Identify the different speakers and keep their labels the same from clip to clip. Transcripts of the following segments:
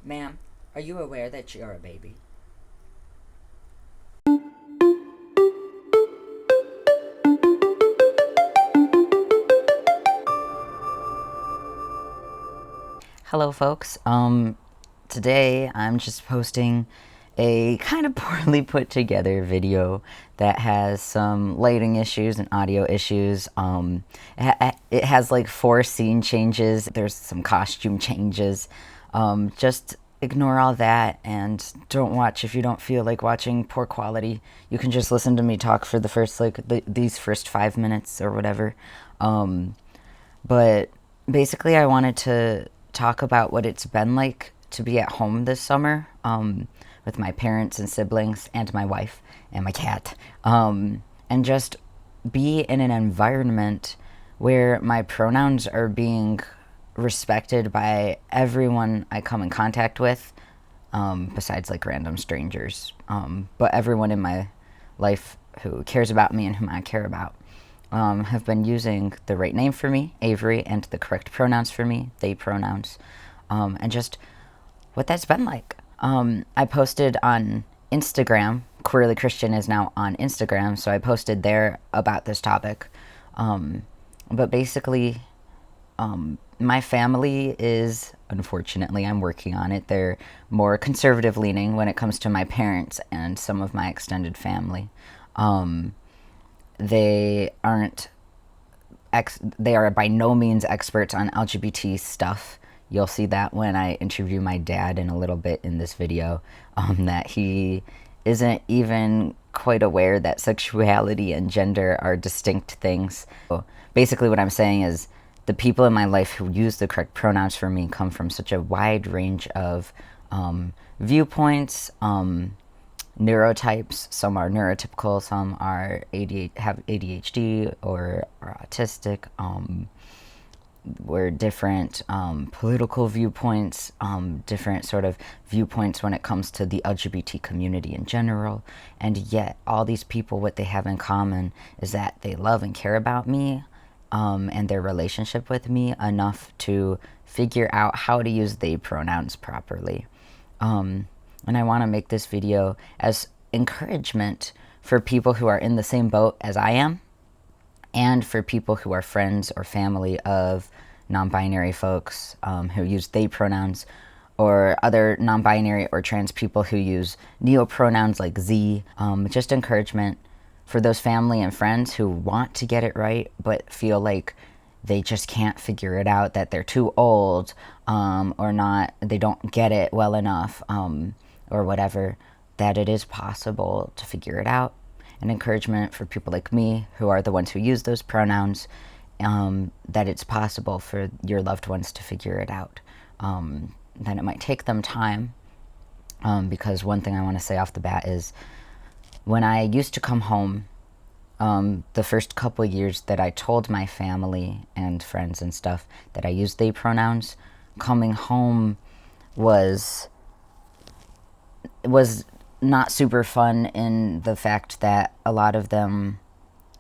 Speaker 1: Ma'am, are you aware that you're a baby? Hello, folks. Today I'm just posting a kind of poorly put together video that has some lighting issues and audio issues. It has like 4 scene changes. There's some costume changes. Just ignore all that and don't watch if you don't feel like watching poor quality. You can just listen to me talk for the first these first 5 minutes or whatever. But basically, I wanted to talk about what it's been like to be at home this summer with my parents and siblings and my wife and my cat, and just be in an environment where my pronouns are being respected by everyone I come in contact with, besides like random strangers, but everyone in my life who cares about me and whom I care about. Have been using the right name for me, Avery, and the correct pronouns for me, they pronouns, and just what that's been like. I posted on Instagram. Queerly Christian is now on Instagram, so I posted there about this topic. But basically, my family is, unfortunately, I'm working on it. They're more conservative leaning when it comes to my parents and some of my extended family. They are by no means experts on LGBT stuff. You'll see that when I interview my dad in a little bit in this video, that he isn't even quite aware that sexuality and gender are distinct things. So basically what I'm saying is the people in my life who use the correct pronouns for me come from such a wide range of viewpoints, neurotypes. Some are neurotypical, some are have ADHD or are autistic. We're different political viewpoints, different sort of viewpoints when it comes to the LGBT community in general. And yet all these people, what they have in common is that they love and care about me, and their relationship with me enough to figure out how to use they pronouns properly. And I want to make this video as encouragement for people who are in the same boat as I am, and for people who are friends or family of non-binary folks who use they pronouns, or other non-binary or trans people who use neopronouns like Z. Just encouragement for those family and friends who want to get it right but feel like they just can't figure it out, that they're too old, or not, they don't get it well enough, or whatever, that it is possible to figure it out. An encouragement for people like me, who are the ones who use those pronouns, that it's possible for your loved ones to figure it out. That it might take them time, because one thing I want to say off the bat is, when I used to come home, the first couple years that I told my family and friends and stuff that I used they pronouns, coming home was not super fun, in the fact that a lot of them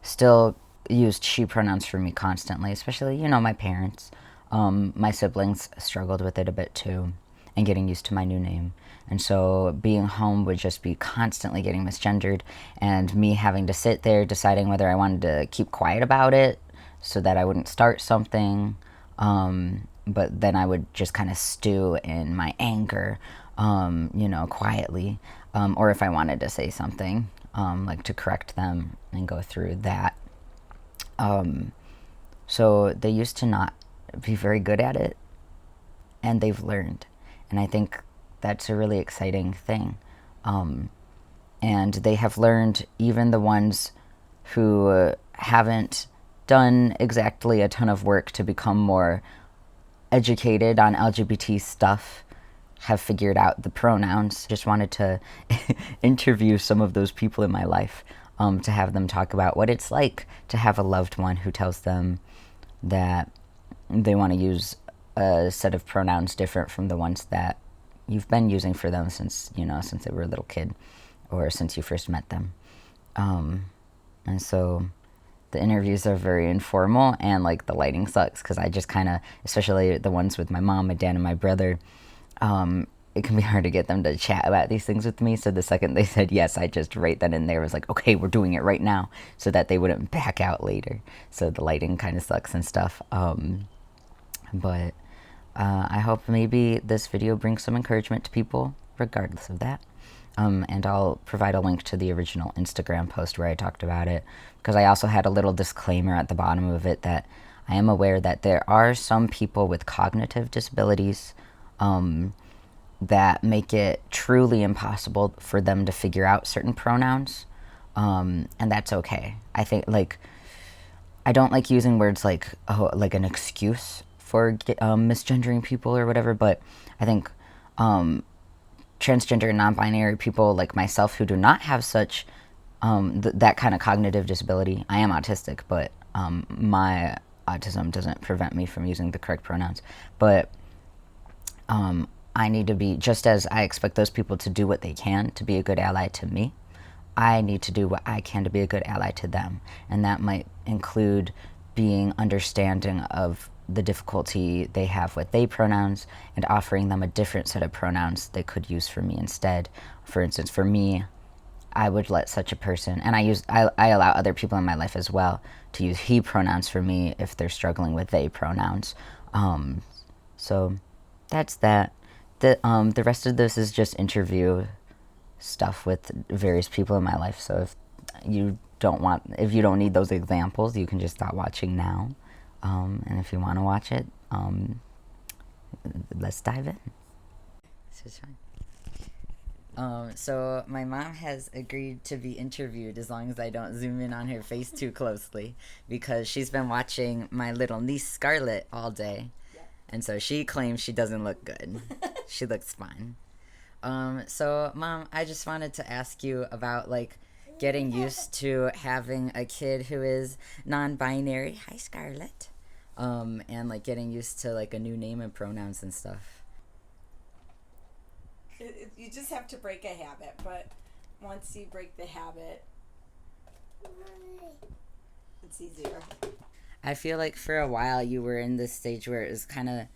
Speaker 1: still used she pronouns for me constantly, especially, my parents. My siblings struggled with it a bit too, and getting used to my new name. And so being home would just be constantly getting misgendered, and me having to sit there deciding whether I wanted to keep quiet about it so that I wouldn't start something. But then I would just kind of stew in my anger, quietly, or if I wanted to say something, like to correct them and go through that. So they used to not be very good at it, and they've learned. And I think that's a really exciting thing. And they have learned, even the ones who haven't done exactly a ton of work to become more educated on LGBT stuff, have figured out the pronouns. Just wanted to interview some of those people in my life, to have them talk about what it's like to have a loved one who tells them that they want to use a set of pronouns different from the ones that you've been using for them since they were a little kid, or since you first met them. And so the interviews are very informal, and like the lighting sucks because I just kind of, especially the ones with my mom, my dad, and my brother, it can be hard to get them to chat about these things with me. So the second they said yes, I just right then and there was like, okay, we're doing it right now, so that they wouldn't back out later. So the lighting kind of sucks and stuff. But I hope maybe this video brings some encouragement to people regardless of that. And I'll provide a link to the original Instagram post where I talked about it, because I also had a little disclaimer at the bottom of it that I am aware that there are some people with cognitive disabilities that make it truly impossible for them to figure out certain pronouns, and that's okay. I think, like, I don't like using words like an excuse for misgendering people or whatever, but I think transgender and non-binary people like myself who do not have such that kind of cognitive disability. I am autistic, but my autism doesn't prevent me from using the correct pronouns. But I need to be, just as I expect those people to do what they can to be a good ally to me, I need to do what I can to be a good ally to them. And that might include being understanding of the difficulty they have with they pronouns and offering them a different set of pronouns they could use for me instead. For instance, for me, I would let such a person, and I allow other people in my life as well to use he pronouns for me if they're struggling with they pronouns. So that's that. The rest of this is just interview stuff with various people in my life. So if you don't need those examples, you can just stop watching now. And if you want to watch it, let's dive in. This is fine. So my mom has agreed to be interviewed as long as I don't zoom in on her face too closely, because she's been watching my little niece Scarlett all day, and so she claims she doesn't look good. She looks fine. So Mom, I just wanted to ask you about getting used to having a kid who is non-binary. Hi, Scarlett. And getting used to a new name and pronouns and stuff.
Speaker 2: You just have to break a habit, but once you break the habit, it's easier.
Speaker 1: I feel like for a while you were in this stage where it was kind of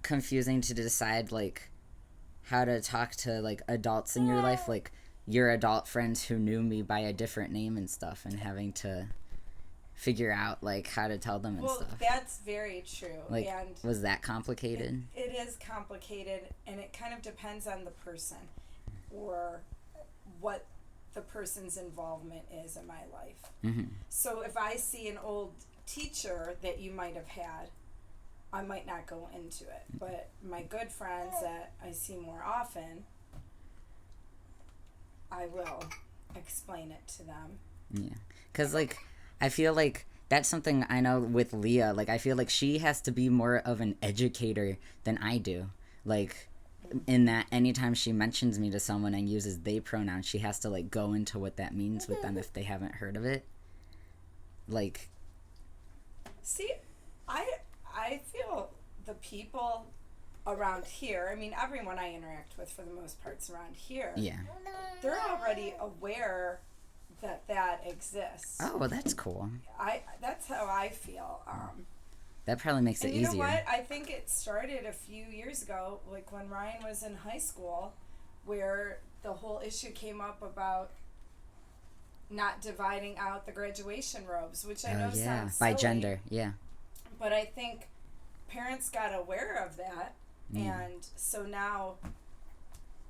Speaker 1: confusing to decide how to talk to adults in your life, your adult friends who knew me by a different name and stuff, and having to figure out how to tell them and stuff.
Speaker 2: Well, that's very true. And
Speaker 1: was that complicated?
Speaker 2: It is complicated, and it kind of depends on the person or what the person's involvement is in my life.
Speaker 1: Mm-hmm.
Speaker 2: So if I see an old teacher that you might have had, I might not go into it. But my good friends that I see more often, I will explain it to them.
Speaker 1: Yeah. Because, I feel that's something I know with Leah. I feel she has to be more of an educator than I do. In that anytime she mentions me to someone and uses they pronouns, she has to, go into what that means with them if they haven't heard of it.
Speaker 2: See, I feel the people around here, I mean, everyone I interact with for the most part's around here.
Speaker 1: Yeah.
Speaker 2: They're already aware that exists.
Speaker 1: Oh, well, that's cool.
Speaker 2: That's how I feel.
Speaker 1: That probably makes it easier.
Speaker 2: You know what? I think it started a few years ago, when Ryan was in high school, where the whole issue came up about not dividing out the graduation robes, which I know sounds silly,
Speaker 1: by gender, yeah.
Speaker 2: But I think parents got aware of that, and so now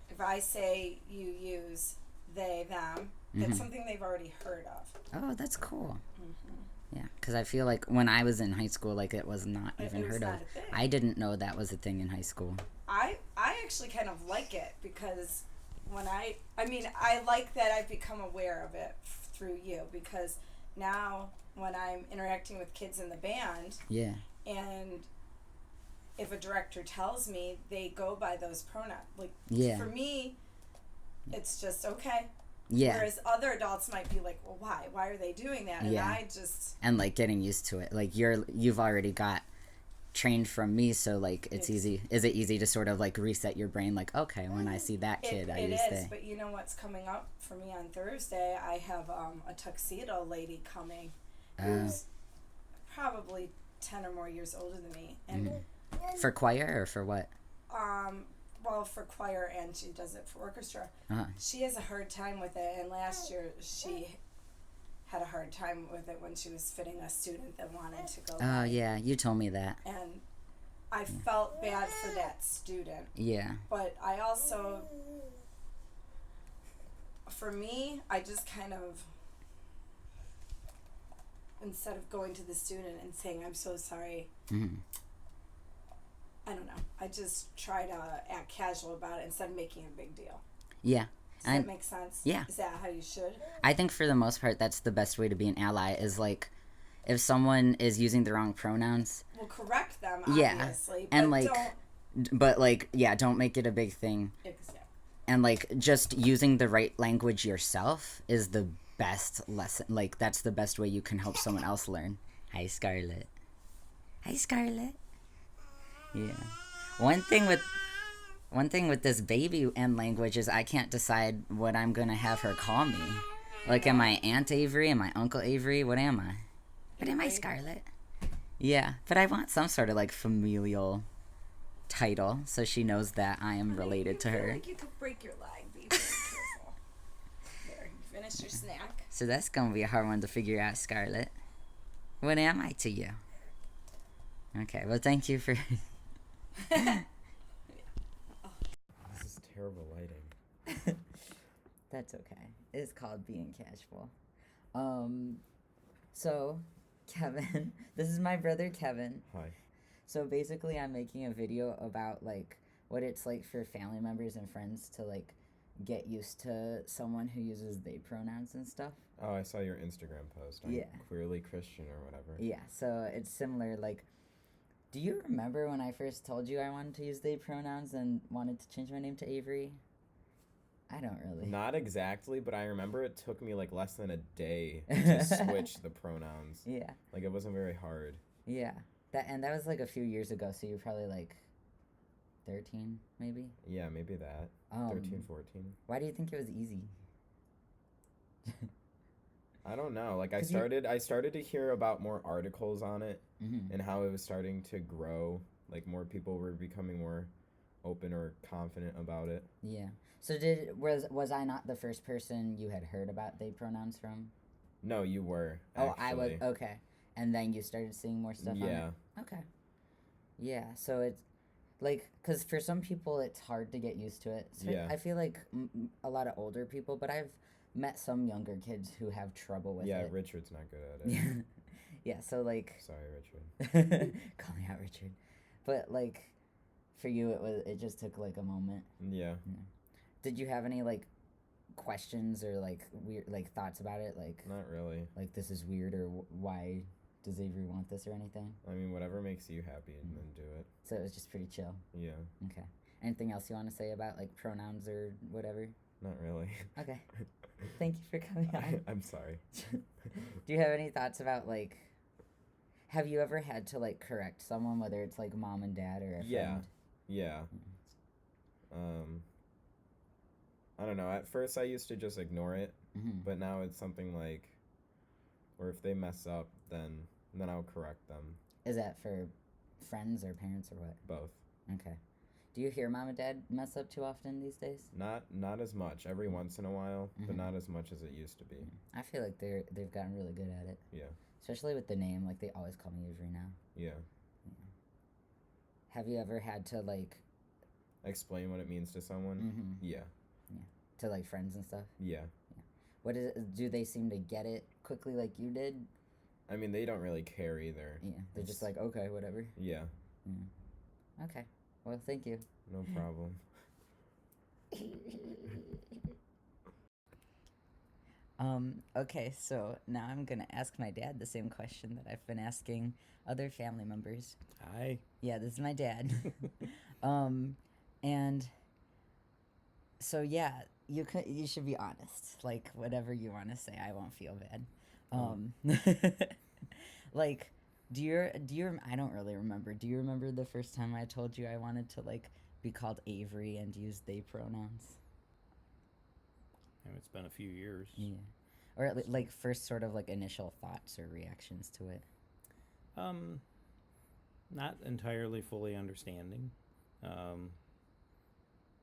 Speaker 2: if I say you use they, them, that's something they've already heard of.
Speaker 1: Oh, that's cool. Mm-hmm. Yeah, because I feel when I was in high school, it was not even heard of. I didn't know that was a thing in high school.
Speaker 2: I actually kind of like it, because when I like that I've become aware of it through you, because now when I'm interacting with kids in the band,
Speaker 1: yeah,
Speaker 2: and if a director tells me, they go by those pronouns. For me, it's just okay.
Speaker 1: Yeah.
Speaker 2: Whereas other adults might be like, well, why? Why are they doing that? And I just...
Speaker 1: And, getting used to it. You've already got trained from me, so, it's easy. Is it easy to sort of, reset your brain? Okay, when I see that kid, I use they.
Speaker 2: But you know what's coming up for me on Thursday? I have a tuxedo lady coming who's probably 10 or more years older than me. And
Speaker 1: for choir or for what?
Speaker 2: for choir and she does it for orchestra.
Speaker 1: Uh-huh.
Speaker 2: She has a hard time with it, and last year she had a hard time with it when she was fitting a student that wanted to go.
Speaker 1: Oh, yeah, you told me that.
Speaker 2: And I felt bad for that student.
Speaker 1: Yeah.
Speaker 2: But I also, for me, I just kind of, instead of going to the student and saying, I'm so sorry,
Speaker 1: Mm-hmm.
Speaker 2: I don't know. I just try to act casual about it instead of making a big deal.
Speaker 1: Yeah.
Speaker 2: Does that make sense?
Speaker 1: Yeah.
Speaker 2: Is that how you should?
Speaker 1: I think for the most part, that's the best way to be an ally is like, if someone is using the wrong pronouns.
Speaker 2: Well, correct them,
Speaker 1: Yeah.
Speaker 2: obviously.
Speaker 1: And
Speaker 2: but
Speaker 1: like, don't make it a big thing.
Speaker 2: Exactly.
Speaker 1: And like, just using the right language yourself is the best lesson. Like, that's the best way you can help someone else learn. Hi, Scarlett. Hi, Scarlett. Yeah. One thing with this baby and language is I can't decide what I'm gonna have her call me. Like, am I Aunt Avery? Am I Uncle Avery? What am I? What am I, Scarlett? Yeah, but I want some sort of like familial title so she knows that I am related to her.
Speaker 2: Like you could break your leg. Be very careful. There, you finished your snack.
Speaker 1: So that's gonna be a hard one to figure out, Scarlett. What am I to you? Okay, well, thank you for.
Speaker 3: This is terrible lighting.
Speaker 1: That's okay. It's called being casual. So, Kevin, this is my brother Kevin.
Speaker 3: Hi.
Speaker 1: So basically, I'm making a video about like what it's like for family members and friends to like get used to someone who uses they pronouns and stuff.
Speaker 3: Oh, I saw your Instagram post. I'm
Speaker 1: Yeah.
Speaker 3: clearly Christian or whatever.
Speaker 1: Yeah, so it's similar. Like, do you remember when I first told you I wanted to use they pronouns and wanted to change my name to Avery? I don't really.
Speaker 3: Not exactly, but I remember it took me like less than a day to switch the pronouns.
Speaker 1: Yeah.
Speaker 3: Like it wasn't very hard.
Speaker 1: Yeah. That was like a few years ago, so you're probably like 13 maybe?
Speaker 3: Yeah, maybe that. 13, 14.
Speaker 1: Why do you think it was easy?
Speaker 3: I don't know. Like I started to hear about more articles on it and how it was starting to grow. Like more people were becoming more open or confident about it.
Speaker 1: Yeah. So was I not the first person you had heard about they pronouns from?
Speaker 3: No, you were.
Speaker 1: Oh, I was.
Speaker 3: actually.
Speaker 1: Okay. And then you started seeing more stuff on
Speaker 3: Yeah.
Speaker 1: it? Okay. Yeah, so it's like, because for some people it's hard to get used to it. So
Speaker 3: Yeah.
Speaker 1: I feel like a lot of older people, but I've met some younger kids who have trouble with
Speaker 3: Yeah,
Speaker 1: it.
Speaker 3: Richard's not good at it.
Speaker 1: Yeah, so like.
Speaker 3: Sorry, Richard.
Speaker 1: Call me out, Richard. But like, for you, it just took like a moment.
Speaker 3: Yeah.
Speaker 1: Did you have any like questions or like weird like thoughts about it? Like,
Speaker 3: Not really.
Speaker 1: like this is weird or why does Avery want this or anything?
Speaker 3: I mean, whatever makes you happy and then do it.
Speaker 1: So it was just pretty chill.
Speaker 3: Yeah.
Speaker 1: Okay. Anything else you want to say about like pronouns or whatever?
Speaker 3: Not really.
Speaker 1: Okay. Thank you for coming on.
Speaker 3: I'm sorry.
Speaker 1: Do you have any thoughts about like, have you ever had to like correct someone, whether it's like mom and dad or a friend?
Speaker 3: Yeah. I don't know. At first, I used to just ignore it, but now it's something like, or if they mess up, then I'll correct them.
Speaker 1: Is that for friends or parents or what?
Speaker 3: Both.
Speaker 1: Okay. Do you hear mom and dad mess up too often these days?
Speaker 3: Not as much. Every once in a while, but not as much as it used to be.
Speaker 1: I feel like they've gotten really good at it.
Speaker 3: Yeah.
Speaker 1: Especially with the name, like they always call me Avery now.
Speaker 3: Yeah.
Speaker 1: Have you ever had to like
Speaker 3: Explain what it means to someone? Yeah.
Speaker 1: to like friends and stuff?
Speaker 3: Yeah.
Speaker 1: What is it? Do they seem to get it quickly like you did?
Speaker 3: I mean, they don't really care either.
Speaker 1: Yeah, they're just like, okay, whatever.
Speaker 3: Yeah.
Speaker 1: Okay. Well, thank you.
Speaker 3: No problem.
Speaker 1: Okay, so now I'm gonna ask my dad the same question that I've been asking other family members.
Speaker 4: Hi.
Speaker 1: Yeah, this is my dad. And so yeah, you should be honest. Like whatever you want to say, I won't feel bad. Like, do you? I don't really remember. Do you remember the first time I told you I wanted to like be called Avery and use they pronouns?
Speaker 4: It's been a few years.
Speaker 1: Yeah, or like first sort of like initial thoughts or reactions to it.
Speaker 4: Not entirely fully understanding.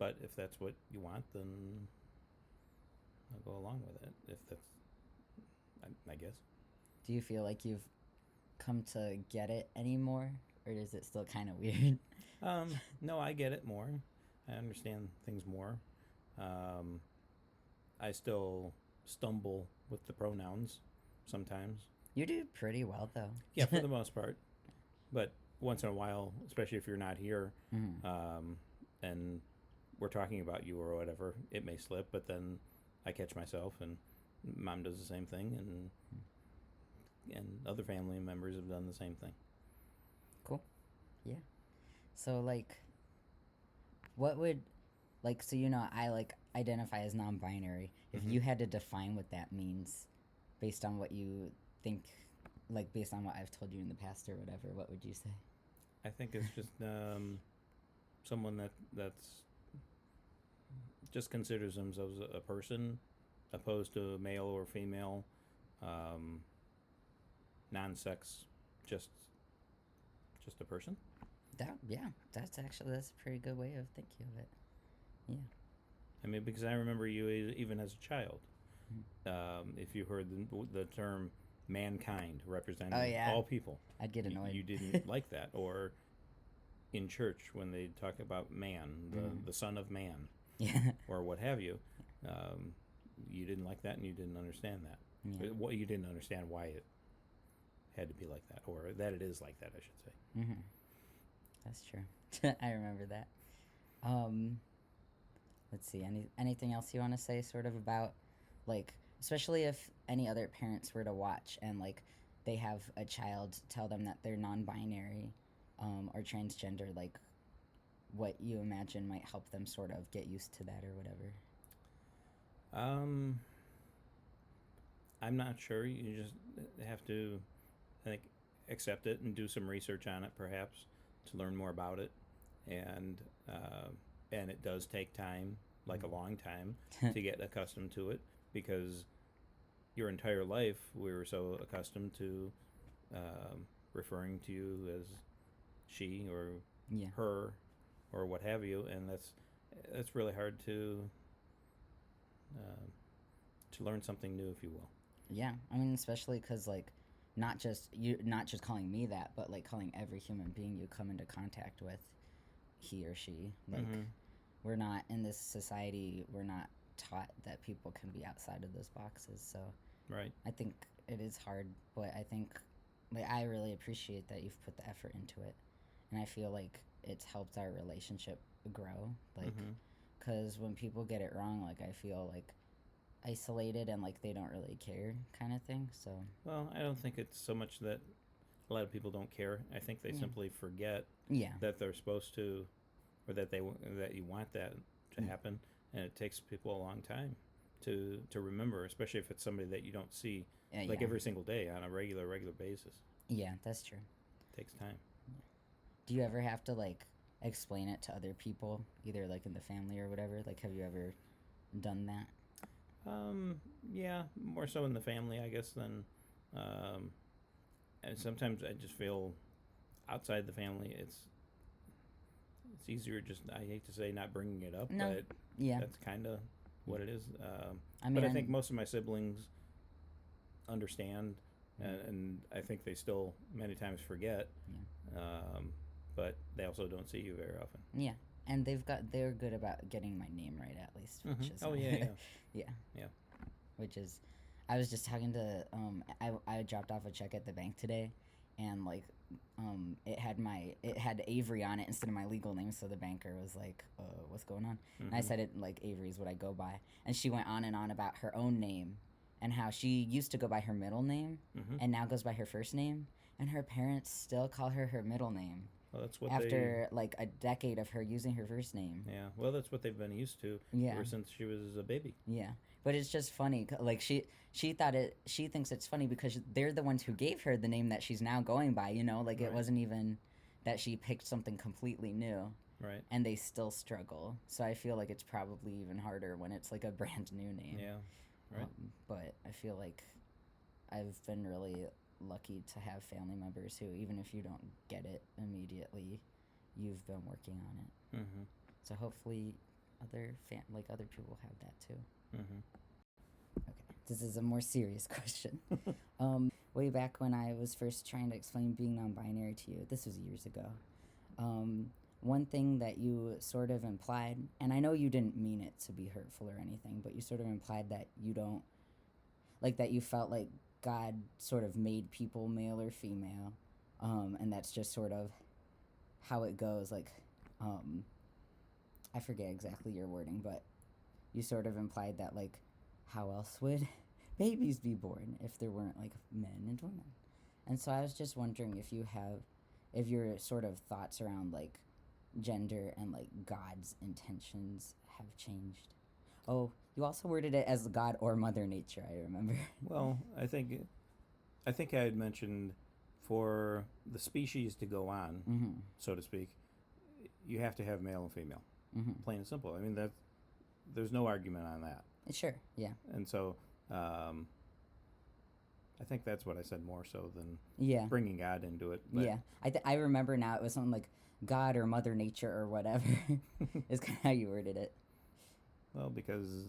Speaker 4: But if that's what you want, then I'll go along with it. If that's, I guess.
Speaker 1: Do you feel like you've come to get it anymore, or is it still kind of weird?
Speaker 4: No, I get it more. I understand things more. I still stumble with the pronouns sometimes.
Speaker 1: You do pretty well, though.
Speaker 4: Yeah, for the most part. But once in a while, especially if you're not here, and we're talking about you or whatever, it may slip. But then I catch myself, and Mom does the same thing, and other family members have done the same thing.
Speaker 1: Cool. Yeah. So, like, what would, like, so, I, like, identify as non-binary. If you had to define what that means based on what you think, like, based on what I've told you in the past or whatever, what would you say?
Speaker 4: I think it's just someone that's just considers themselves a person, opposed to male or female, non-sex, just a person. That's
Speaker 1: a pretty good way of thinking of it. Yeah.
Speaker 4: I mean, because I remember you even as a child, if you heard the term mankind representing all people,
Speaker 1: I'd get annoyed.
Speaker 4: You didn't like that. Or in church when they talk about man, the son of man, or what have you, you didn't like that and you didn't understand that. Yeah. You didn't understand why it had to be like that, or that it is like that, I should say.
Speaker 1: That's true. I remember that. Let's see. Anything else you want to say, sort of about, like, especially if any other parents were to watch and, like, they have a child tell them that they're non-binary or transgender, like, what you imagine might help them sort of get used to that or whatever.
Speaker 4: I'm not sure. You just have to, I think, accept it and do some research on it, perhaps, to learn more about it. And it does take time, like a long time, to get accustomed to it, because your entire life we were so accustomed to referring to you as she or her or what have you, and that's really hard to learn something new, if you will.
Speaker 1: Yeah, I mean, especially because, like, not just calling me that, but, like, calling every human being you come into contact with he or she. Like, we're not, in this society, we're not taught that people can be outside of those boxes. So
Speaker 4: right.
Speaker 1: I think it is hard, but I think, like, I really appreciate that you've put the effort into it. And I feel like it's helped our relationship grow. Like, because when people get it wrong, like, I feel, like, isolated and, like, they don't really care kind of thing. So,
Speaker 4: well, I don't think it's so much that a lot of people don't care. I think they simply forget that they're supposed to, or that you want that to happen, and it takes people a long time to remember, especially if it's somebody that you don't see every single day on a regular basis.
Speaker 1: Yeah, that's true.
Speaker 4: It takes time.
Speaker 1: Do you ever have to, like, explain it to other people, either, like, in the family or whatever? Like, have you ever done that?
Speaker 4: Yeah, more so in the family, I guess, than and sometimes I just feel outside the family it's easier, just, I hate to say, not bringing it up, but that's kind of what it is. But I think most of my siblings understand, and I think they still many times forget, but they also don't see you very often.
Speaker 1: Yeah, and they're good about getting my name right, at least. Which is,
Speaker 4: yeah.
Speaker 1: Which is, I was just talking to I dropped off a check at the bank today, and, like, it had Avery on it instead of my legal name, so the banker was like, what's going on? And I said it, like, Avery is what I go by, and she went on and on about her own name and how she used to go by her middle name and now goes by her first name, and her parents still call her middle name.
Speaker 4: Well, that's what
Speaker 1: after like a decade of her using her first name.
Speaker 4: Yeah, well, that's what they've been used to ever since she was a baby.
Speaker 1: Yeah, but it's just funny. Like, she thinks it's funny because they're the ones who gave her the name that she's now going by. Like, it wasn't even that she picked something completely new.
Speaker 4: Right.
Speaker 1: And they still struggle. So I feel like it's probably even harder when it's like a brand new name.
Speaker 4: Yeah. Right.
Speaker 1: But I feel like I've been really lucky to have family members who, even if you don't get it immediately, you've been working on it. So hopefully other people have that too.
Speaker 4: Mm-hmm.
Speaker 1: Okay, this is a more serious question. Way back when I was first trying to explain being non-binary to you, this was years ago. One thing that you sort of implied, and I know you didn't mean it to be hurtful or anything, but you sort of implied that you don't, like that you felt like God sort of made people male or female, and that's just sort of how it goes. Like, I forget exactly your wording, but you sort of implied that, like, how else would babies be born if there weren't, like, men and women? And so I was just wondering if your sort of thoughts around, like, gender and, like, God's intentions have changed. Oh, you also worded it as God or Mother Nature, I remember.
Speaker 4: Well, I think I had mentioned for the species to go on,
Speaker 1: Mm-hmm.
Speaker 4: so to speak, you have to have male and female.
Speaker 1: Mm-hmm.
Speaker 4: Plain and simple. I mean, there's no argument on that.
Speaker 1: Sure, yeah.
Speaker 4: And so I think that's what I said more so than
Speaker 1: Yeah.
Speaker 4: bringing God into it. But
Speaker 1: Yeah. I remember now it was something like God or Mother Nature or whatever is kind of how you worded it.
Speaker 4: Well, because,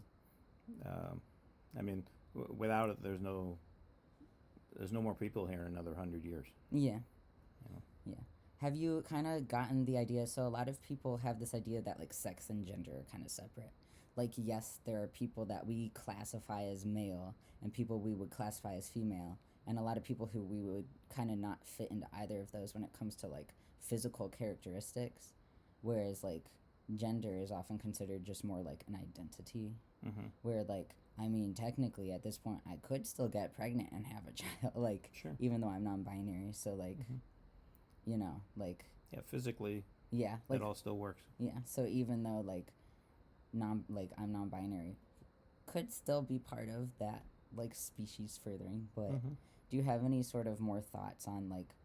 Speaker 4: I mean, without it, there's no more people here in another 100 years.
Speaker 1: Yeah.
Speaker 4: You know?
Speaker 1: Yeah. Have you kind of gotten the idea? So a lot of people have this idea that, like, sex and gender are kind of separate. Like, yes, there are people that we classify as male and people we would classify as female, and a lot of people who we would kind of not fit into either of those when it comes to, like, physical characteristics, whereas, like, gender is often considered just more like an identity,
Speaker 4: Mm-hmm.
Speaker 1: where, like, I mean, technically at this point I could still get pregnant and have a child, like,
Speaker 4: Sure.
Speaker 1: even though I'm non-binary, so, like,
Speaker 4: Mm-hmm.
Speaker 1: you know, like,
Speaker 4: Yeah, physically,
Speaker 1: yeah, like,
Speaker 4: it all still works.
Speaker 1: yeah, so even though, like, I'm non-binary, could still be part of that, like, species furthering, but
Speaker 4: Mm-hmm.
Speaker 1: do you have any sort of more thoughts on, like,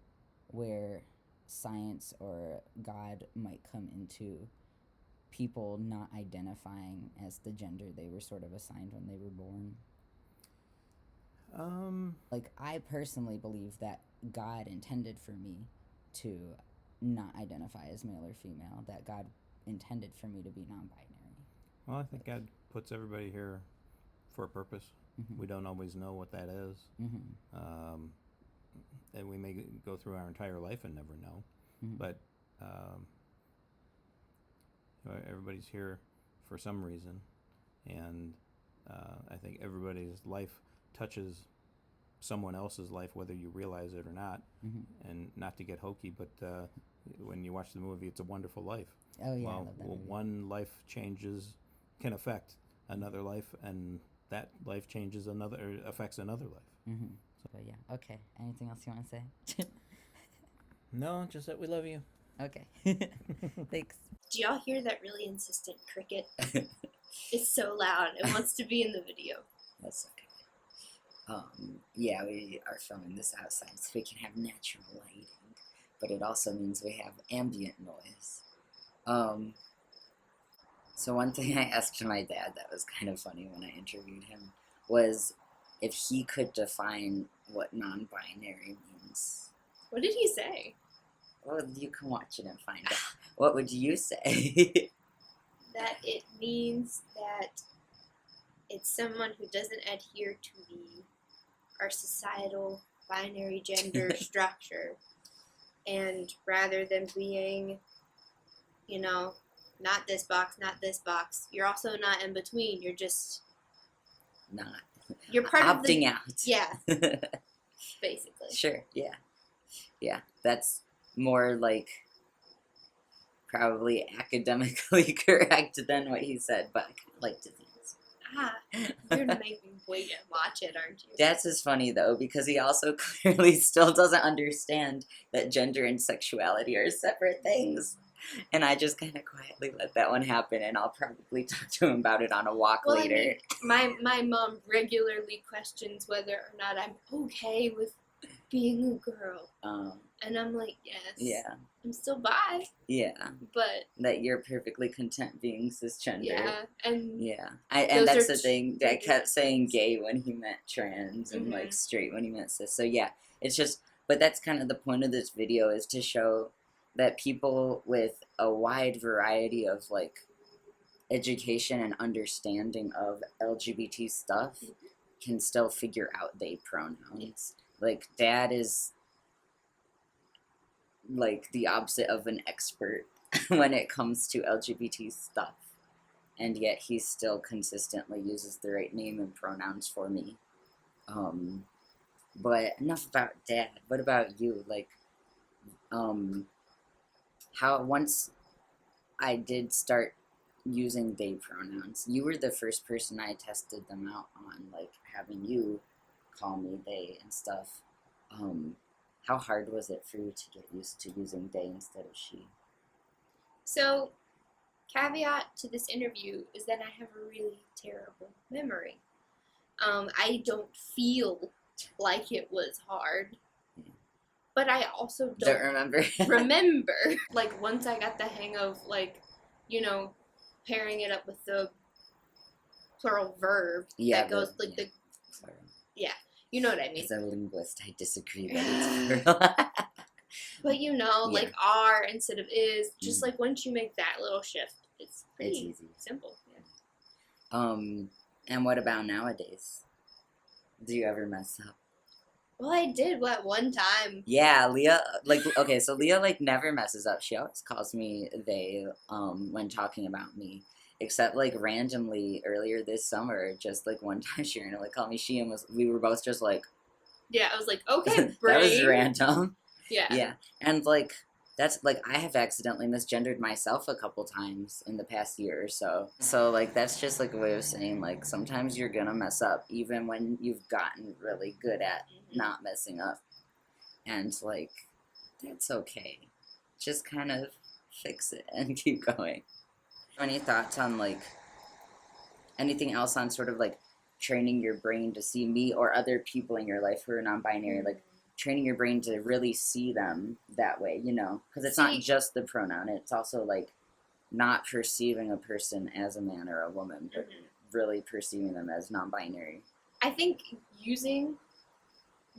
Speaker 1: where science or God might come into people not identifying as the gender they were sort of assigned when they were born? Like, I personally believe that God intended for me to not identify as male or female, that God intended for me to be non-binary.
Speaker 4: Well, I think God puts everybody here for a purpose.
Speaker 1: Mm-hmm.
Speaker 4: We don't always know what that is.
Speaker 1: Mm-hmm.
Speaker 4: And we may go through our entire life and never know.
Speaker 1: Mm-hmm.
Speaker 4: But you know, everybody's here for some reason. And I think everybody's life touches someone else's life, whether you realize it or not.
Speaker 1: Mm-hmm.
Speaker 4: And not to get hokey, but when you watch the movie It's a Wonderful Life,
Speaker 1: Oh, yeah, I
Speaker 4: well,
Speaker 1: love that movie.
Speaker 4: one life can affect another life, and that life affects another life.
Speaker 1: Mm-hmm. But yeah, okay. Anything else you want to say?
Speaker 4: No, just that we love you.
Speaker 1: Okay. Thanks.
Speaker 5: Do y'all hear that really insistent cricket? It's so loud. It wants to be in the video.
Speaker 1: That's okay. Yeah, we are filming this outside so we can have natural lighting, but it also means we have ambient noise. So one thing I asked my dad that was kind of funny when I interviewed him was if he could define what non-binary means.
Speaker 5: What did he say?
Speaker 1: Well, you can watch it and find out. What would you say?
Speaker 5: That it means that it's someone who doesn't adhere to our societal binary gender structure. And rather than being, you know, not this box, you're also not in between. You're just
Speaker 1: Not.
Speaker 5: You're part of the...
Speaker 1: Opting out.
Speaker 5: Yeah. Basically.
Speaker 1: Sure, yeah. Yeah, that's more like probably academically correct than what he said, but I kind of liked his answer.
Speaker 5: You're gonna make me wait and watch it, aren't you?
Speaker 1: That's just funny, though, because he also clearly still doesn't understand that gender and sexuality are separate things. And I just kind of quietly let that one happen, and I'll probably talk to him about it on a walk later.
Speaker 5: I mean, my mom regularly questions whether or not I'm okay with being a girl. And I'm like, yes.
Speaker 1: Yeah.
Speaker 5: I'm still bi.
Speaker 1: Yeah.
Speaker 5: But
Speaker 1: that you're perfectly content being cisgender.
Speaker 5: Yeah. And
Speaker 1: yeah. And that's the thing. I kept
Speaker 5: different
Speaker 1: saying
Speaker 5: things.
Speaker 1: gay when he meant trans and like
Speaker 5: Mhm.
Speaker 1: straight when he meant cis. So yeah, it's just, but that's kind of the point of this video, is to show that people with a wide variety of like education and understanding of LGBT stuff can still figure out they pronouns. Like, Dad is like the opposite of an expert when it comes to LGBT stuff, and yet he still consistently uses the right name and pronouns for me. But enough about Dad. What about you? Like, how once I did start using they pronouns, you were the first person I tested them out on, like having you call me they and stuff. How hard was it for you to get used to using they instead of she?
Speaker 5: So, caveat to this interview is that I have a really terrible memory. I don't feel like it was hard, but I also don't
Speaker 1: remember.
Speaker 5: remember. Like, once I got the hang of, like, you know, pairing it up with the plural verb that goes, like, the...
Speaker 1: Sorry.
Speaker 5: Yeah, you know what I mean.
Speaker 1: As a linguist, I disagree that it's plural.
Speaker 5: But, you know,
Speaker 1: Yeah.
Speaker 5: like, are instead of is, just, like, once you make that little shift, it's pretty
Speaker 1: It's easy.
Speaker 5: simple. Yeah.
Speaker 1: And what about nowadays? Do you ever mess up?
Speaker 5: Well, I did one time.
Speaker 1: Yeah, Leah, like, okay, so Leah, like, never messes up. She always calls me they, when talking about me. Except, like, randomly, earlier this summer, just, like, one time she randomly called me she, and we were both just, like...
Speaker 5: Yeah, I was like, okay, brain.
Speaker 1: That was random.
Speaker 5: Yeah.
Speaker 1: Yeah, and, like, that's, like, I have accidentally misgendered myself a couple times in the past year or so. So, like, that's just, like, a way of saying, like, sometimes you're gonna mess up, even when you've gotten really good at not messing up. And, like, that's okay. Just kind of fix it and keep going. Any thoughts on, like, anything else on sort of, like, training your brain to see me or other people in your life who are non-binary, like, training your brain to really see them that way, you know? Because it's not just the pronoun. It's also, like, not perceiving a person as a man or a woman, but really perceiving them as non-binary.
Speaker 5: I think using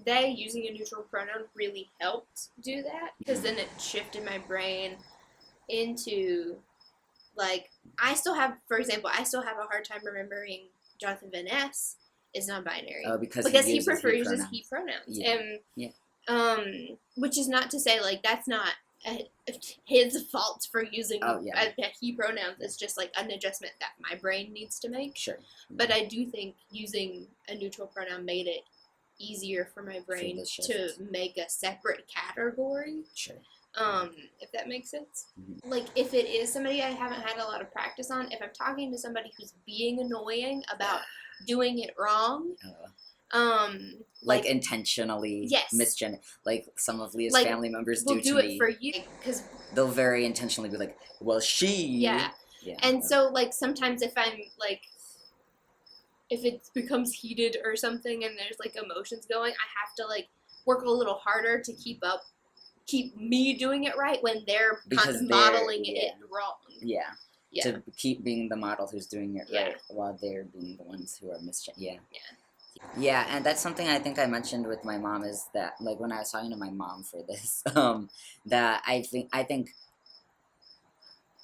Speaker 5: a neutral pronoun really helped do that, because then it shifted my brain into, like, I still have a hard time remembering Jonathan Van Ness is non-binary.
Speaker 1: Oh, because
Speaker 5: he prefers he pronouns.
Speaker 1: Yeah.
Speaker 5: And, which is not to say, like, that's not his fault for using he pronouns. It's just, like, an adjustment that my brain needs to make.
Speaker 1: Sure.
Speaker 5: But I do think using a neutral pronoun made it easier for my brain to make a separate category.
Speaker 1: Sure.
Speaker 5: If that makes sense.
Speaker 1: Mm-hmm.
Speaker 5: Like, if it is somebody I haven't had a lot of practice on, if I'm talking to somebody who's being annoying about doing it wrong,
Speaker 1: like intentionally misgender, like some of Leah's family members do to me.
Speaker 5: Will do it for you, because
Speaker 1: they'll very intentionally be like, well, she...
Speaker 5: Yeah. And so, like, sometimes if I'm, like, if it becomes heated or something and there's, like, emotions going, I have to, like, work a little harder to keep me doing it right when they're modeling it wrong.
Speaker 1: Yeah. To keep being the model who's doing it right while they're being the ones who are Yeah, and that's something I think I mentioned with my mom, is that, like, when I was talking to my mom for this, that I think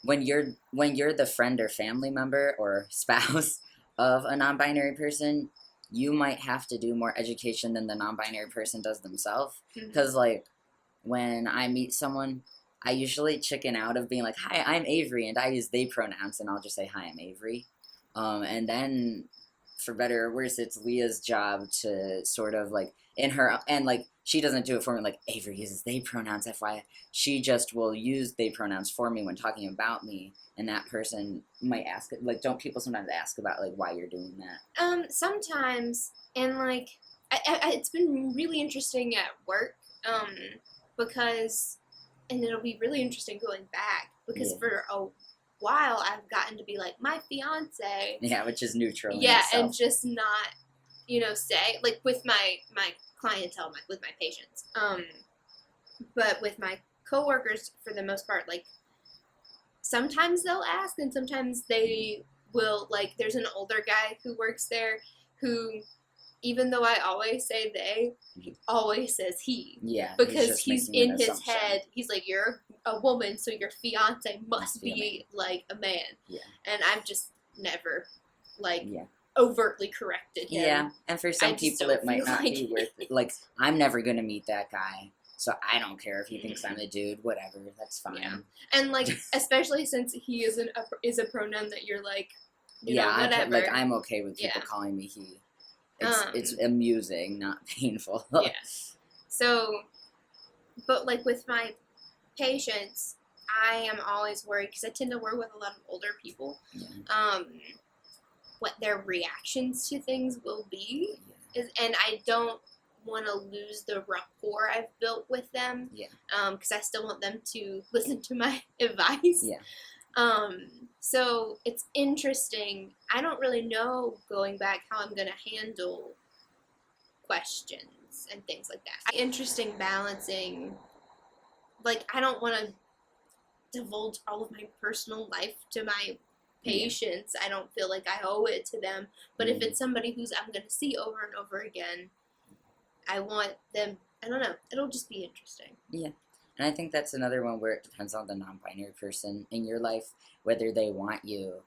Speaker 1: when you're the friend or family member or spouse of a non-binary person, you might have to do more education than the non-binary person does themselves. Because, like, when I meet someone, I usually chicken out of being like, hi, I'm Avery, and I use they pronouns, and I'll just say, hi, I'm Avery. And then, for better or worse, it's Leah's job to sort of, like, and, like, she doesn't do it for me, like, Avery uses they pronouns, FYI. She just will use they pronouns for me when talking about me, and that person might ask, like, don't people sometimes ask about, like, why you're doing that?
Speaker 5: Sometimes, and, like, it's been really interesting at work, because, and it'll be really interesting going back, because for a while I've gotten to be like, my fiance.
Speaker 1: Yeah, which is neutral.
Speaker 5: Yeah, and just not, say, like, with my clientele, with my patients. But with my coworkers, for the most part, like, sometimes they'll ask, and sometimes they will, like, there's an older guy who works there who even though I always say they, he always says he.
Speaker 1: Yeah.
Speaker 5: Because he's
Speaker 1: making
Speaker 5: in
Speaker 1: an
Speaker 5: his
Speaker 1: assumption.
Speaker 5: head, he's like, you're a woman, so your fiance must be like a man.
Speaker 1: Yeah.
Speaker 5: And I've just never, like,
Speaker 1: Yeah.
Speaker 5: overtly corrected him.
Speaker 1: Yeah, and for some people it might not be worth it. Like, I'm never gonna meet that guy, so I don't care if he thinks I'm a dude. Whatever, that's fine.
Speaker 5: Yeah. And like, especially since he is a pronoun that you're like, you know, whatever.
Speaker 1: I'm okay with people calling me he. It's amusing, not painful.
Speaker 5: Yeah. So, but like with my patients, I am always worried because I tend to work with a lot of older people.
Speaker 1: Yeah.
Speaker 5: What their reactions to things will be, and I don't want to lose the rapport I've built with them.
Speaker 1: Yeah.
Speaker 5: Because I still want them to listen to my advice.
Speaker 1: Yeah.
Speaker 5: So it's interesting. I don't really know, going back, how I'm gonna handle questions and things like that. Interesting balancing. Like, I don't want to divulge all of my personal life to my patients. I don't feel like I owe it to them. But if it's somebody who's I'm going to see over and over again, I want them, I don't know, it'll just be interesting.
Speaker 1: Yeah. And I think that's another one where it depends on the non-binary person in your life, whether they want you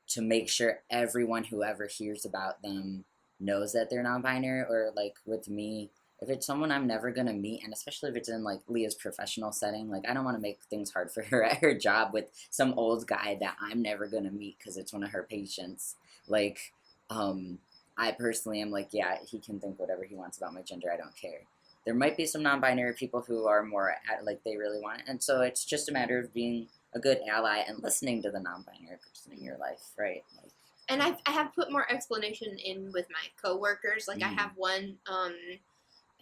Speaker 1: to make sure everyone who ever hears about them knows that they're non-binary, or like with me, if it's someone I'm never going to meet, and especially if it's in, like, Leah's professional setting, like, I don't want to make things hard for her at her job with some old guy that I'm never going to meet because it's one of her patients. Like, I personally am like, yeah, he can think whatever he wants about my gender. I don't care. There might be some non-binary people who are more, like, they really want it. And so it's just a matter of being a good ally and listening to the non-binary person in your life, right? Like,
Speaker 5: and I have put more explanation in with my coworkers. Like, I have one,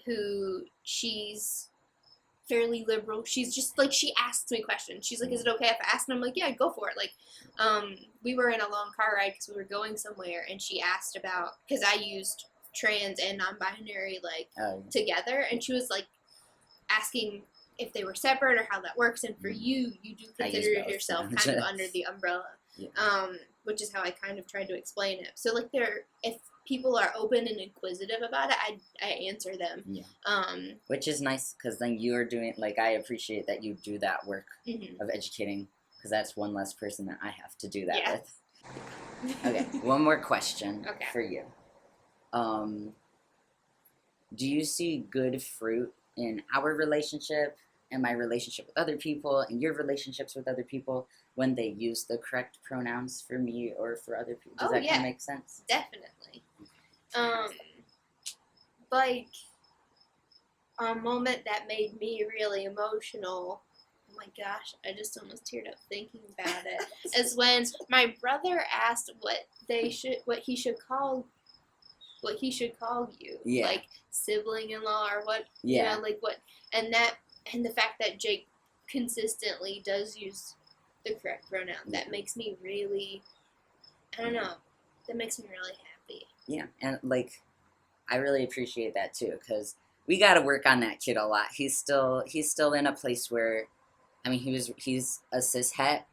Speaker 5: who she's fairly liberal. She's just like, she asks me questions. She's like, is it okay if I ask? And I'm like, yeah, go for it. Like, we were in a long car ride because we were going somewhere, and she asked about, because I used trans and non-binary like together, and she was like asking if they were separate or how that works. And for you do consider yourself kind of under the umbrella, which is how I kind of tried to explain it. So like, if people are open and inquisitive about it, I answer them. Yeah.
Speaker 1: Which is nice, because then you're doing, like, I appreciate that you do that work of educating, because that's one less person that I have to do that with. Okay, one more question for you. Do you see good fruit in our relationship and my relationship with other people and your relationships with other people when they use the correct pronouns for me or for other people? Does that kind of make sense?
Speaker 5: Definitely. Like, a moment that made me really emotional, oh my gosh, I just almost teared up thinking about it, is when my brother asked what he should call you.
Speaker 1: Yeah.
Speaker 5: Like, sibling-in-law or what,
Speaker 1: yeah.
Speaker 5: You know, like what, and the fact that Jake consistently does use the correct pronoun, that makes me really, I don't know, that makes me really happy. Yeah,
Speaker 1: and like, I really appreciate that too, because we got to work on that kid a lot. He's still in a place where, I mean, he's a cishet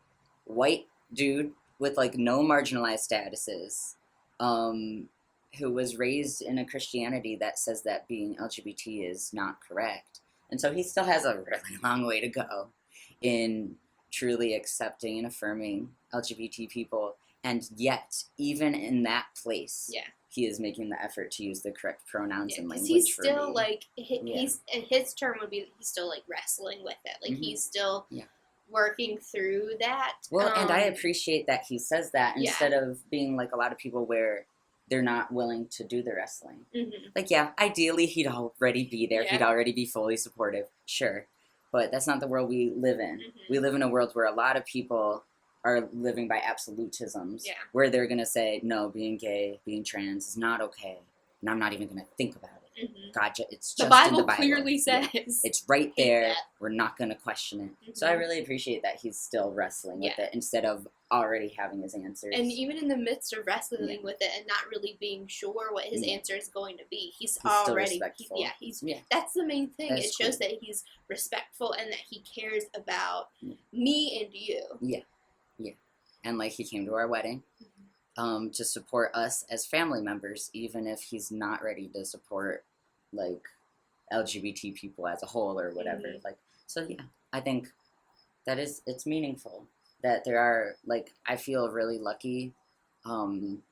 Speaker 1: white dude with like no marginalized statuses, who was raised in a Christianity that says that being LGBT is not correct, and so he still has a really long way to go in truly accepting and affirming LGBT people. And yet, even in that place, he is making the effort to use the correct pronouns and language.
Speaker 5: He's still like, his term would be, he's still like wrestling with it. Like, he's still working through that.
Speaker 1: Well, and I appreciate that he says that instead of being like a lot of people where they're not willing to do the wrestling. Like, ideally he'd already be there. He'd already be fully supportive. Sure. But that's not the world we live in. We live in a world where a lot of people are living by absolutisms, where they're going to say, no, being gay, being trans is not okay, and I'm not even going to think about it. Gotcha, it's just in the Bible.
Speaker 5: Clearly says.
Speaker 1: It's right there. We're not going to question it. So I really appreciate that he's still wrestling with it instead of already having his answers.
Speaker 5: And even in the midst of wrestling with it and not really being sure what his answer is going to be, he's already,
Speaker 1: still respectful.
Speaker 5: That's the main thing.
Speaker 1: That's
Speaker 5: it shows that he's respectful and that he cares about me and you.
Speaker 1: Yeah. And, like, he came to our wedding, to support us as family members, even if he's not ready to support like LGBT people as a whole or whatever.
Speaker 5: Mhm.
Speaker 1: Like, so yeah, I think that it's meaningful that there are, like, I feel really lucky and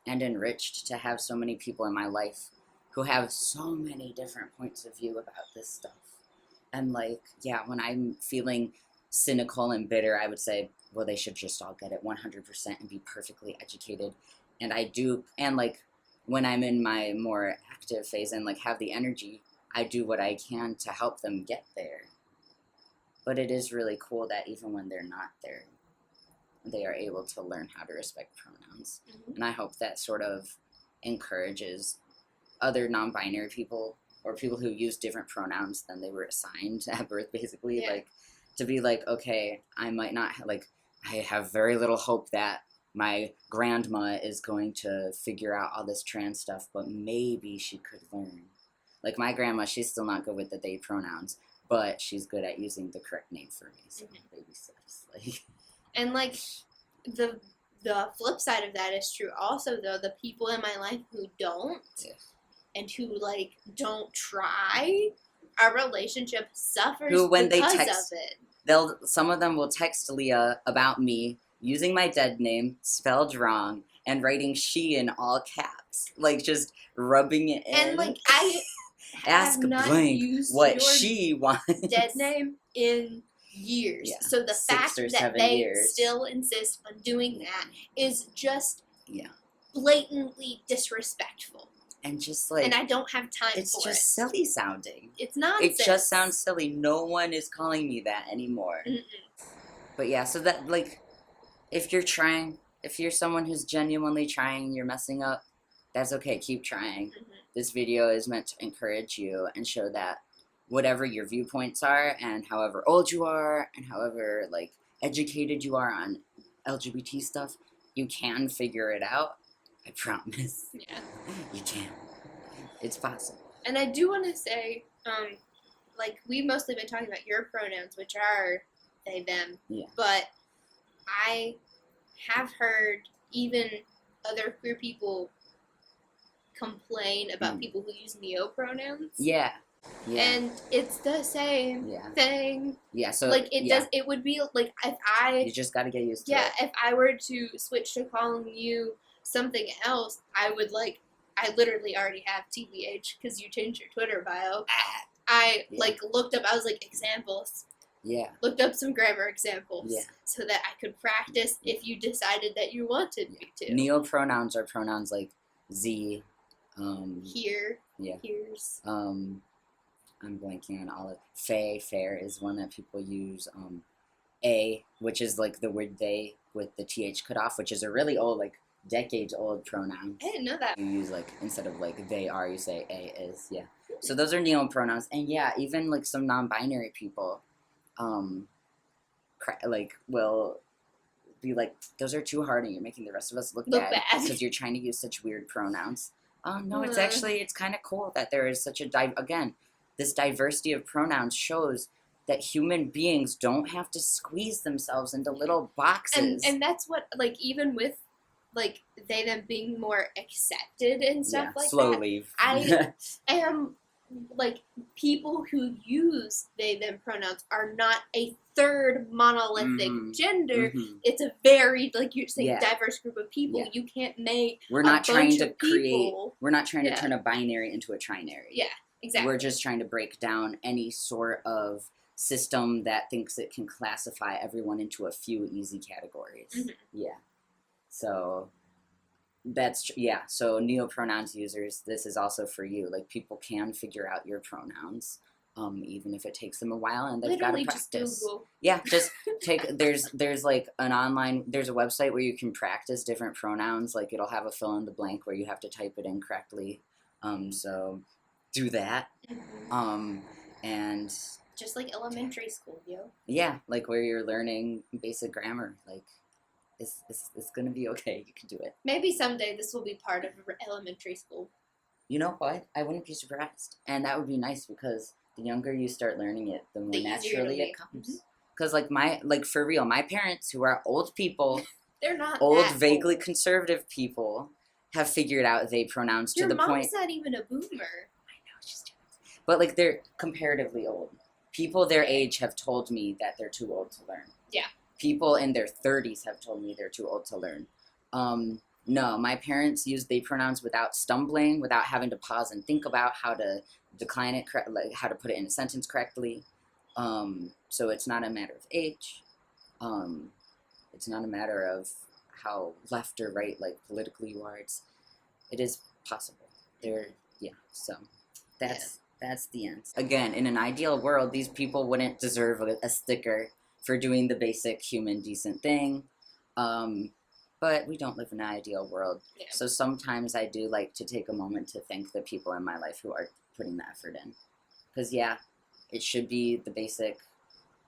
Speaker 1: enriched to have so many people in my life who have so many different points of view about this stuff. And like, yeah, when I'm feeling cynical and bitter, I would say, well, they should just all get it 100% and be perfectly educated. And I do, and like when I'm in my more active phase and like have the energy, I do what I can to help them get there. But it is really cool that even when they're not there, they are able to learn how to respect pronouns.
Speaker 5: Mhm.
Speaker 1: And I hope that sort of encourages other non-binary people or people who use different pronouns than they were assigned at birth, basically,
Speaker 5: Yeah.
Speaker 1: like to be like, okay, I might not like, I have very little hope that my grandma is going to figure out all this trans stuff, but maybe she could learn. Like my grandma, she's still not good with the they pronouns, but she's good at using the correct name for me. So baby steps, like.
Speaker 5: And like the flip side of that is true also though. The people in my life who don't and who like don't try, our relationship suffers
Speaker 1: Who, when they
Speaker 5: because
Speaker 1: text,
Speaker 5: of it.
Speaker 1: some of them will text Leah about me using my dead name spelled wrong and writing she in all caps, like just rubbing it in.
Speaker 5: And like I
Speaker 1: ask
Speaker 5: have not
Speaker 1: blank
Speaker 5: used
Speaker 1: what
Speaker 5: your
Speaker 1: she wants.
Speaker 5: dead name in years.
Speaker 1: Yeah,
Speaker 5: So the
Speaker 1: 6
Speaker 5: fact
Speaker 1: or
Speaker 5: that
Speaker 1: 7
Speaker 5: they
Speaker 1: years.
Speaker 5: still insist on doing that is just
Speaker 1: Yeah.
Speaker 5: blatantly disrespectful.
Speaker 1: And just like,
Speaker 5: And I don't have time
Speaker 1: it's
Speaker 5: for
Speaker 1: just
Speaker 5: it.
Speaker 1: silly sounding.
Speaker 5: It's nonsense.
Speaker 1: It just sounds silly. No one is calling me that anymore.
Speaker 5: Mm-mm.
Speaker 1: But yeah, so that, like, if you're someone who's genuinely trying, you're messing up, that's okay. Keep trying.
Speaker 5: Mhm.
Speaker 1: This video is meant to encourage you and show that whatever your viewpoints are and however old you are and however, like, educated you are on LGBT stuff, you can figure it out. I promise.
Speaker 5: Yeah.
Speaker 1: You can. It's possible.
Speaker 5: And I do want to say, like, we've mostly been talking about your pronouns, which are they, them.
Speaker 1: Yeah.
Speaker 5: But I have heard even other queer people complain about people who use neopronouns.
Speaker 1: Yeah. Yeah.
Speaker 5: And it's the same thing.
Speaker 1: Yeah, so
Speaker 5: Like, it would be, like, if
Speaker 1: you just gotta get used to it.
Speaker 5: Yeah, if I were to switch to calling you something else, I would, like, I literally already have TBH because you changed your Twitter bio. I, like, looked up, I was like, examples.
Speaker 1: Yeah.
Speaker 5: Looked up some grammar examples.
Speaker 1: Yeah.
Speaker 5: So that I could practice if you decided that you wanted me to.
Speaker 1: Neopronouns are pronouns like Z,
Speaker 5: Here.
Speaker 1: Yeah.
Speaker 5: Here's.
Speaker 1: I'm blanking on all of fair is one that people use. A, which is like the word they with the TH cut off, which is a really old, like decades old pronoun.
Speaker 5: I didn't know that.
Speaker 1: You use like, instead of like they are, you say A is, yeah. So those are neopronouns. And yeah, even like some non-binary people, like will be like, those are too hard and you're making the rest of us look bad because you're trying to use such weird pronouns. No, it's actually, it's kind of cool that there is such a, again, this diversity of pronouns shows that human beings don't have to squeeze themselves into little boxes.
Speaker 5: And that's what, like, even with, like, they them being more accepted and stuff like
Speaker 1: slowly.
Speaker 5: that. I am, like, people who use they them pronouns are not a third monolithic gender. It's a very, like you're saying, diverse group of people. Yeah. You can't make
Speaker 1: we're not trying to create, we're not trying to
Speaker 5: Yeah.
Speaker 1: turn a binary into a trinary.
Speaker 5: Yeah, exactly.
Speaker 1: We're just trying to break down any sort of system that thinks it can classify everyone into a few easy categories. Yeah. So that's, so neopronouns users, this is also for you. Like, people can figure out your pronouns, even if it takes them a while and they've got to practice.
Speaker 5: Just Google.
Speaker 1: Yeah, just there's like there's a website where you can practice different pronouns. Like, it'll have a fill in the blank where you have to type it in correctly. So do that. And
Speaker 5: just like elementary school, yo.
Speaker 1: Yeah, like where you're learning basic grammar. Like, it's gonna be okay. You can do it.
Speaker 5: Maybe someday this will be part of elementary school.
Speaker 1: You know what? I wouldn't be surprised, and that would be nice because the younger you start learning it, the more naturally it comes. Because for real, my parents, who are old people
Speaker 5: They're not
Speaker 1: old,
Speaker 5: that
Speaker 1: vaguely
Speaker 5: old.
Speaker 1: conservative people have figured out they pronouns
Speaker 5: Your
Speaker 1: to the
Speaker 5: mom's
Speaker 1: point.
Speaker 5: not even a boomer.
Speaker 1: I know, she's too old. But like they're comparatively old. People their age have told me that they're too old to learn.
Speaker 5: Yeah.
Speaker 1: People in their 30s have told me they're too old to learn. No, my parents used they pronouns without stumbling, without having to pause and think about how to decline it, like how to put it in a sentence correctly. So it's not a matter of age. It's not a matter of how left or right, like politically you are. It is possible. So that's the end. Again, in an ideal world, these people wouldn't deserve a sticker for doing the basic human decent thing. But we don't live in an ideal world.
Speaker 5: Yeah.
Speaker 1: So sometimes I do like to take a moment to thank the people in my life who are putting the effort in. Because, it should be the basic,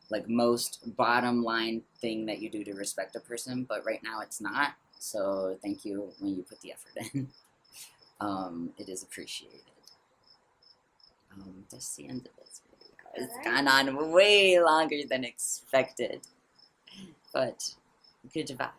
Speaker 1: like, most bottom line thing that you do to respect a person. But right now it's not. So thank you when you put the effort in. It is appreciated. That's the end of this video. It's gone on way longer than expected. But goodbye.